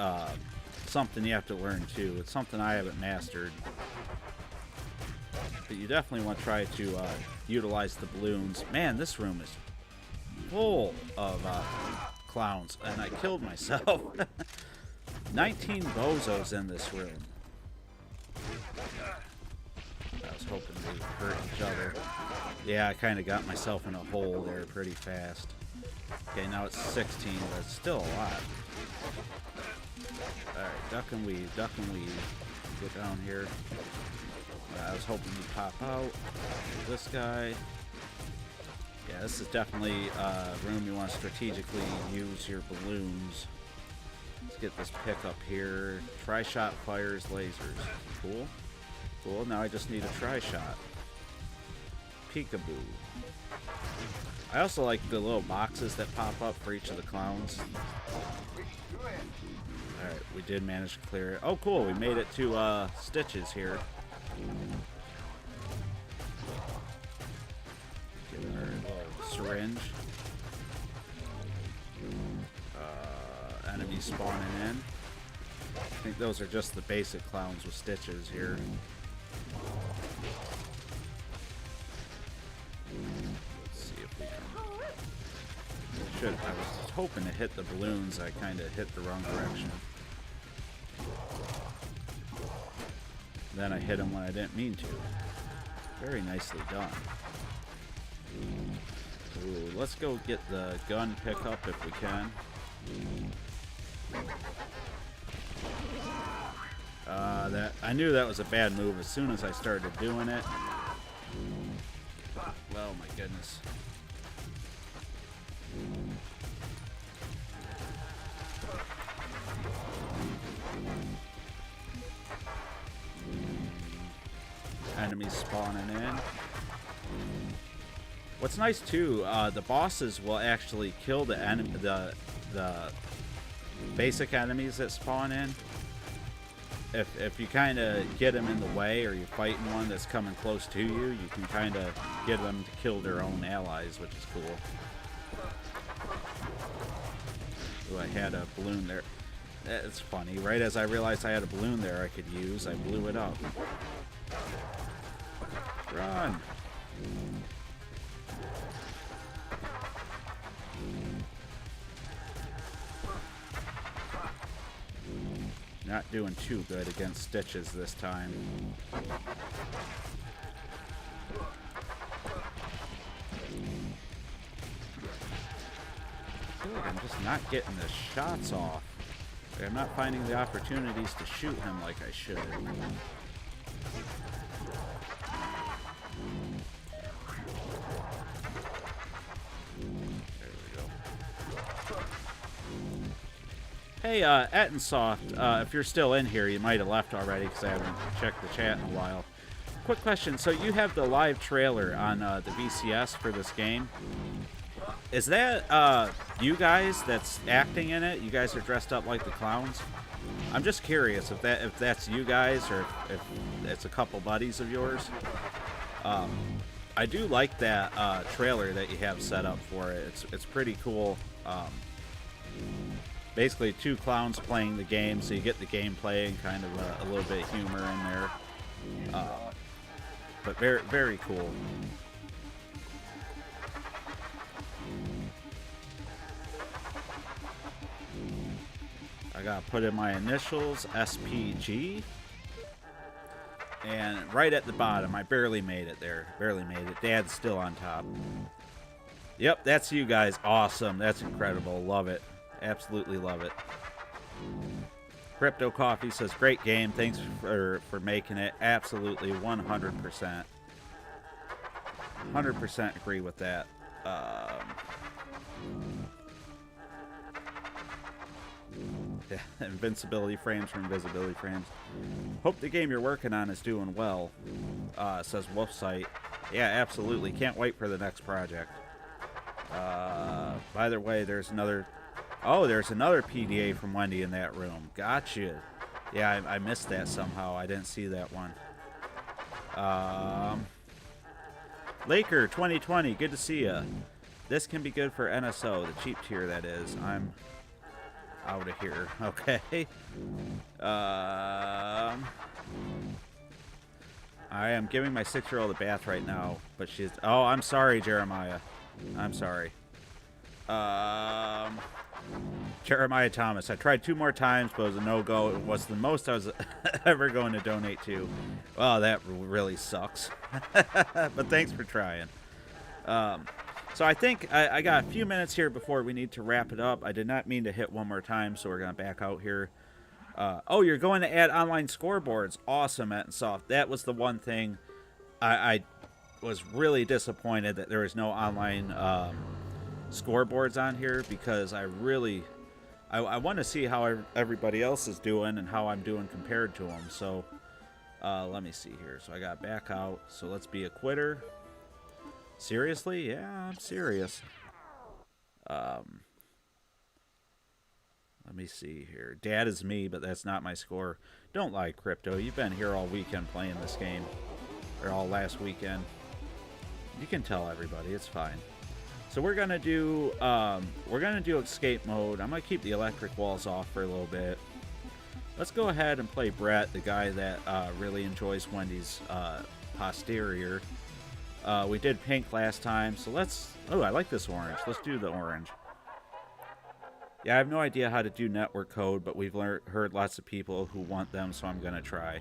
something you have to learn too. It's something I haven't mastered. But you definitely want to try to utilize the balloons. Man, this room is full of clowns, and I killed myself. 19 bozos in this room. I was hoping they would hurt each other. Yeah, I kind of got myself in a hole there pretty fast. Okay, now it's 16, but it's still a lot. Alright, duck and weave, duck and weave. Get down here. I was hoping you'd pop out. This guy. Yeah, this is definitely a room you want to strategically use your balloons. Let's get this pick up here. Tri-shot fires lasers. Cool. Cool, now I just need a tri-shot. Peekaboo. I also like the little boxes that pop up for each of the clowns. Alright, we did manage to clear it. Oh, cool, we made it to Stitches here. Get our little syringe. Enemies spawning in. I think those are just the basic clowns with Stitches here. Let's see if we can... I was hoping to hit the balloons. I kind of hit the wrong direction. Then I hit them when I didn't mean to. Very nicely done. Ooh, let's go get the gun pickup if we can. I knew that was a bad move as soon as I started doing it. Oh my goodness. Enemies spawning in. What's nice too, the bosses will actually kill the basic enemies that spawn in. If you kind of get them in the way, or you're fighting one that's coming close to you, you can kind of get them to kill their own allies, which is cool. Ooh, I had a balloon there. It's funny. Right as I realized I had a balloon there I could use, I blew it up. Run! Not doing too good against Stitches this time. I feel like I'm just not getting the shots off. Like I'm not finding the opportunities to shoot him like I should. Hey, Ettensoft, if you're still in here, you might have left already because I haven't checked the chat in a while. Quick question. So you have the live trailer on the VCS for this game. Is that you guys that's acting in it? You guys are dressed up like the clowns? I'm just curious if that's you guys or if it's a couple buddies of yours. I do like that trailer that you have set up for it. It's pretty cool. Basically, two clowns playing the game, so you get the gameplay and kind of a little bit of humor in there. But very, very cool. I gotta put in my initials, SPG. And right at the bottom, I barely made it there. Barely made it. Dad's still on top. Yep, that's you guys. Awesome. That's incredible. Love it. Absolutely love it. Crypto Coffee says, great game. Thanks for making it. Absolutely 100%. 100% agree with that. Yeah, invincibility frames for invisibility frames. Hope the game you're working on is doing well, says Wolfsight. Yeah, absolutely. Can't wait for the next project. By the way, there's another... Oh, there's another PDA from Wendy in that room. Gotcha. Yeah, I missed that somehow. I didn't see that one. Laker 2020, good to see ya. This can be good for NSO, the cheap tier that is. I'm out of here. Okay. I am giving my 6-year-old a bath right now, but she's... Oh, I'm sorry, Jeremiah. I'm sorry. Jeremiah Thomas. I tried 2 more times, but it was a no-go. It was the most I was ever going to donate to. Well, that really sucks. But thanks for trying. So I think I got a few minutes here before we need to wrap it up. I did not mean to hit one more time, so we're going to back out here. Oh, you're going to add online scoreboards. Awesome, Ettensoft. That was the one thing I was really disappointed that there was no online scoreboards on here, because I want to see how everybody else is doing and how I'm doing compared to them. So let me see here. So I got back out. So let's be a quitter. Seriously? Yeah, I'm serious. Let me see here. Dad is me, but that's not my score. Don't lie, Crypto. You've been here all weekend playing this game. Or all last weekend. You can tell everybody. It's fine. So we're gonna do escape mode. I'm gonna keep the electric walls off for a little bit. Let's go ahead and play Brett, the guy that really enjoys Wendy's posterior. We did pink last time, so let's... Oh, I like this orange. Let's do the orange. Yeah, I have no idea how to do network code, but we've heard lots of people who want them, so I'm gonna try.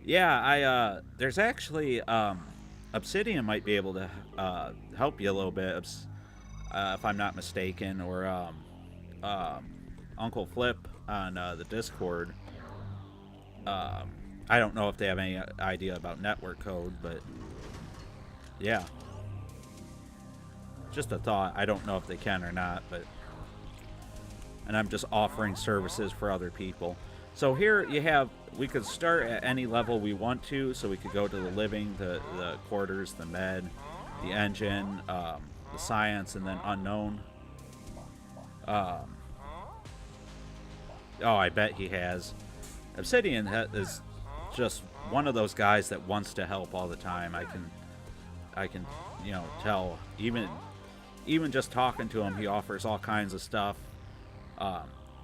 Yeah, there's actually Obsidian might be able to help you a little bit, if I'm not mistaken, or Uncle Flip on the Discord. I don't know if they have any idea about network code, but yeah. Just a thought. I don't know if they can or not, but... And I'm just offering services for other people. So here you have... We could start at any level we want to, so we could go to the living, the quarters, the med, the engine, the science, and then unknown. Oh, I bet he has. Obsidian is just one of those guys that wants to help all the time. I can, you know, tell. Even just talking to him, he offers all kinds of stuff.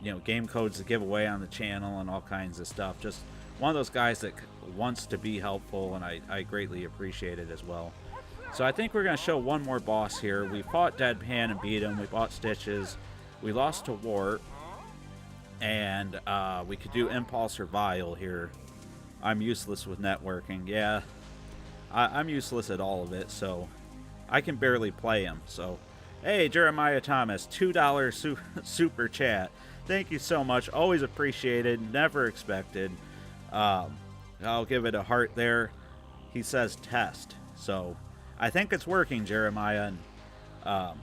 You know, game codes to give away on the channel and all kinds of stuff. Just one of those guys that wants to be helpful, and I greatly appreciate it as well. So I think we're going to show one more boss here. We fought Deadpan and beat him. We fought Stitches. We lost to Warp. and we could do Impulse or Vile here. I'm useless with networking. Yeah, I'm useless at all of it, so I can barely play them. So, hey, Jeremiah Thomas, $2 super chat. Thank you so much. Always appreciated. Never expected. I'll give it a heart there. He says test. So, I think it's working, Jeremiah. And,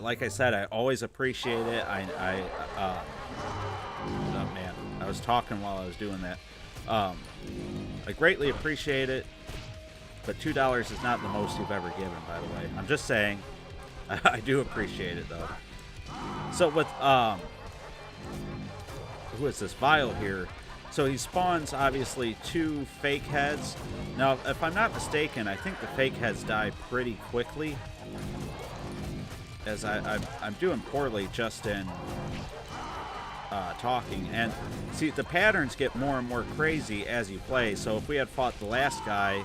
like I said, I always appreciate it. Oh man, I was talking while I was doing that. I greatly appreciate it, but $2 is not the most you've ever given, by the way. I'm just saying, I do appreciate it though. So with who is this Vile here? So he spawns obviously 2 fake heads. Now, if I'm not mistaken, I think the fake heads die pretty quickly. As I'm doing poorly just in talking. And see, the patterns get more and more crazy as you play. So if we had fought the last guy,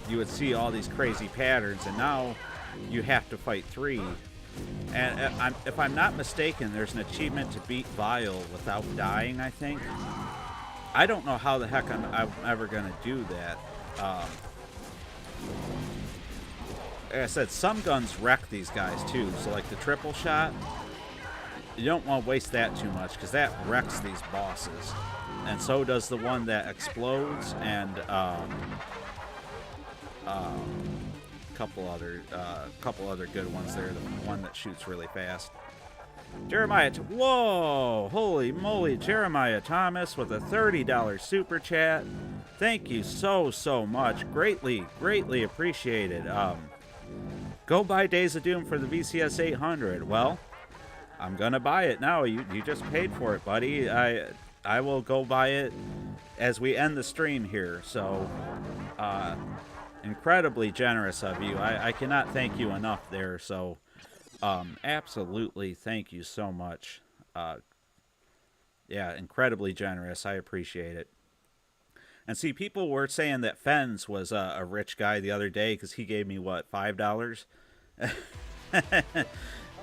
you would see all these crazy patterns. And now you have to fight 3. And if I'm not mistaken, there's an achievement to beat Vile without dying, I think. I don't know how the heck I'm ever going to do that. Like I said, some guns wreck these guys too. So like the triple shot, you don't want to waste that too much because that wrecks these bosses. And so does the one that explodes and couple other good ones there. The one that shoots really fast. Jeremiah, whoa, holy moly, Jeremiah Thomas with a $30 super chat. Thank you so much. Greatly appreciated. Go buy Days of Doom for the VCS 800. Well, I'm gonna buy it now. You just paid for it, buddy. I will go buy it as we end the stream here. So, incredibly generous of you. I cannot thank you enough there. So, absolutely thank you so much. Yeah, incredibly generous. I appreciate it. And see, people were saying that Fens was a rich guy the other day because he gave me, what, $5?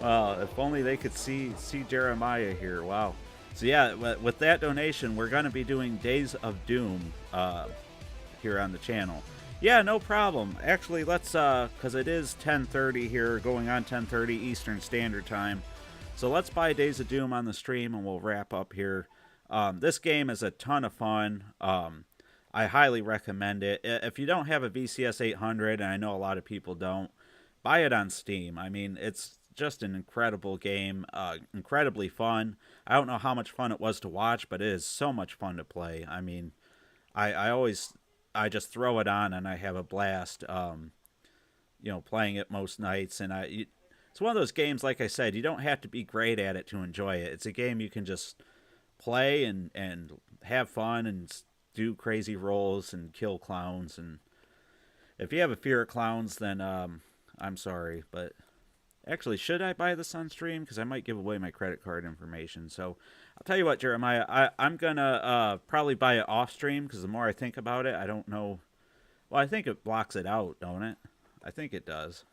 Well, if only they could see Jeremiah here. Wow. So yeah, with that donation, we're going to be doing Days of Doom here on the channel. Yeah, no problem. Actually, let's, because it is 10:30 here, going on 10:30 Eastern Standard Time. So let's buy Days of Doom on the stream and we'll wrap up here. This game is a ton of fun. I highly recommend it. If you don't have a VCS 800, and I know a lot of people don't, buy it on Steam. I mean, it's just an incredible game, incredibly fun. I don't know how much fun it was to watch, but it is so much fun to play. I mean, I just throw it on and I have a blast, playing it most nights. And it's one of those games, like I said, you don't have to be great at it to enjoy it. It's a game you can just play and have fun and do crazy rolls and kill clowns. And if you have a fear of clowns, then I'm sorry, but actually, should I buy this on stream? Because I might give away my credit card information. So I'll tell you what, Jeremiah, I'm gonna probably buy it off stream because the more I think about it, I don't know. Well, I think it blocks it out, don't it? I think it does.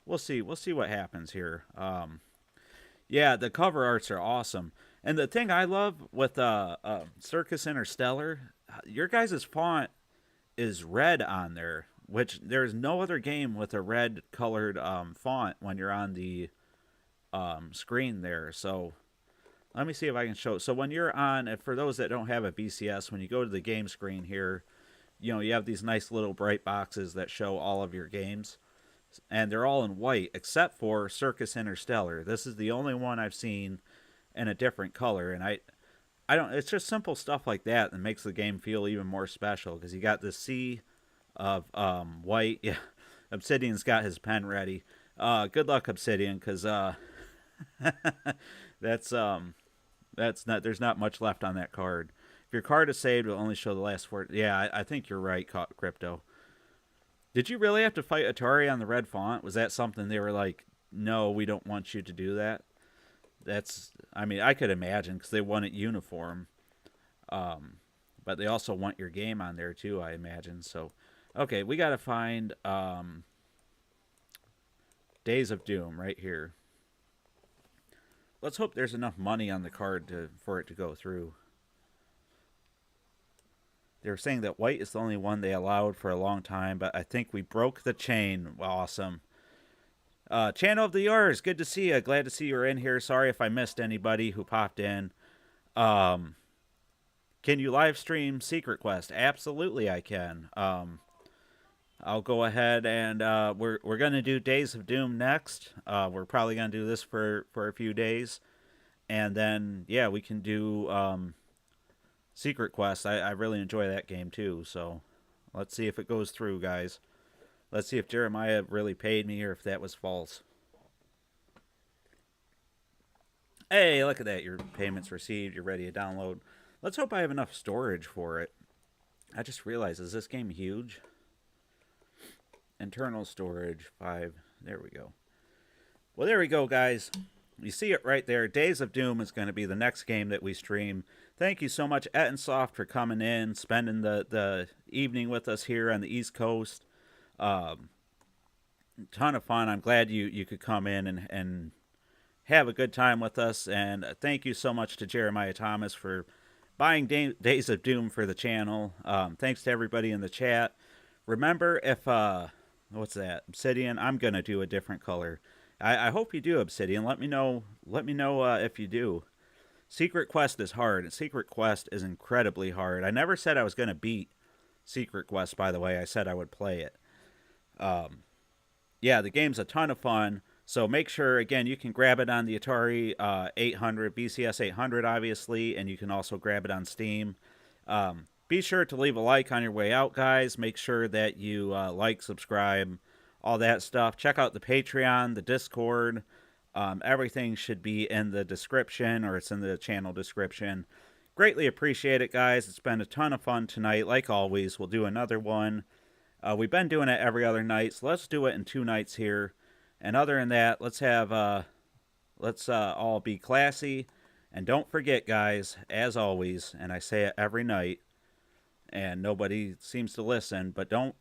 We'll see what happens here. Yeah, the cover arts are awesome. And the thing I love with Circus Interstellar, your guys' font is red on there, which there's no other game with a red colored font when you're on the screen there. So let me see if I can show. So when you're on, for those that don't have a VCS, when you go to the game screen here, you have these nice little bright boxes that show all of your games. And they're all in white, except for Circus Interstellar. This is the only one I've seen in a different color. And I don't, it's just simple stuff like that that makes the game feel even more special. Because you got the sea of white. Yeah, Obsidian's got his pen ready. Good luck, Obsidian, because that's not, there's not much left on that card. If your card is saved, it'll only show the last 4. Yeah, I think you're right, Crypto. Did you really have to fight Atari on the red font? Was that something they were like, no, we don't want you to do that? I mean, I could imagine because they want it uniform. But they also want your game on there too, I imagine. So, okay, we got to find Days of Doom right here. let's hope there's enough money on the card for it to go through. They were saying that white is the only one they allowed for a long time, but I think we broke the chain. Awesome. Channel of the Yours, good to see you. Glad to see you were in here. Sorry if I missed anybody who popped in. Can you live stream Secret Quest? Absolutely, I can. I'll go ahead and we're gonna do Days of Doom next. We're probably gonna do this for a few days, and then yeah, we can do Secret Quest. I really enjoy that game too. So let's see if it goes through, guys. Let's see if Jeremiah really paid me or if that was false. Hey, look at that. Your payment's received. You're ready to download. Let's hope I have enough storage for it. I just realized, is this game huge? Internal storage, 5. There we go. Well, there we go, guys. You see it right there. Days of Doom is going to be the next game that we stream. Thank you so much, Ettensoft, for coming in, spending the evening with us here on the East Coast. Ton of fun. I'm glad you could come in and have a good time with us. And thank you so much to Jeremiah Thomas for buying Days of Doom for the channel. Thanks to everybody in the chat. Remember, if what's that? Obsidian. I'm gonna do a different color. I hope you do, Obsidian. Let me know. Let me know if you do. Secret Quest is hard. Secret Quest is incredibly hard. I never said I was gonna beat Secret Quest. By the way, I said I would play it. Yeah, the game's a ton of fun. So make sure, again, you can grab it on the Atari 800, VCS 800, obviously, and you can also grab it on Steam. Be sure to leave a like on your way out, guys. Make sure that you like, subscribe, all that stuff. Check out the Patreon, the Discord. Everything should be in the description, or it's in the channel description. Greatly appreciate it, guys. It's been a ton of fun tonight. Like always, we'll do another one. We've been doing it every other night, so let's do it in 2 nights here. And other than that, let's have let's all be classy. And don't forget, guys, as always, and I say it every night, and nobody seems to listen, but don't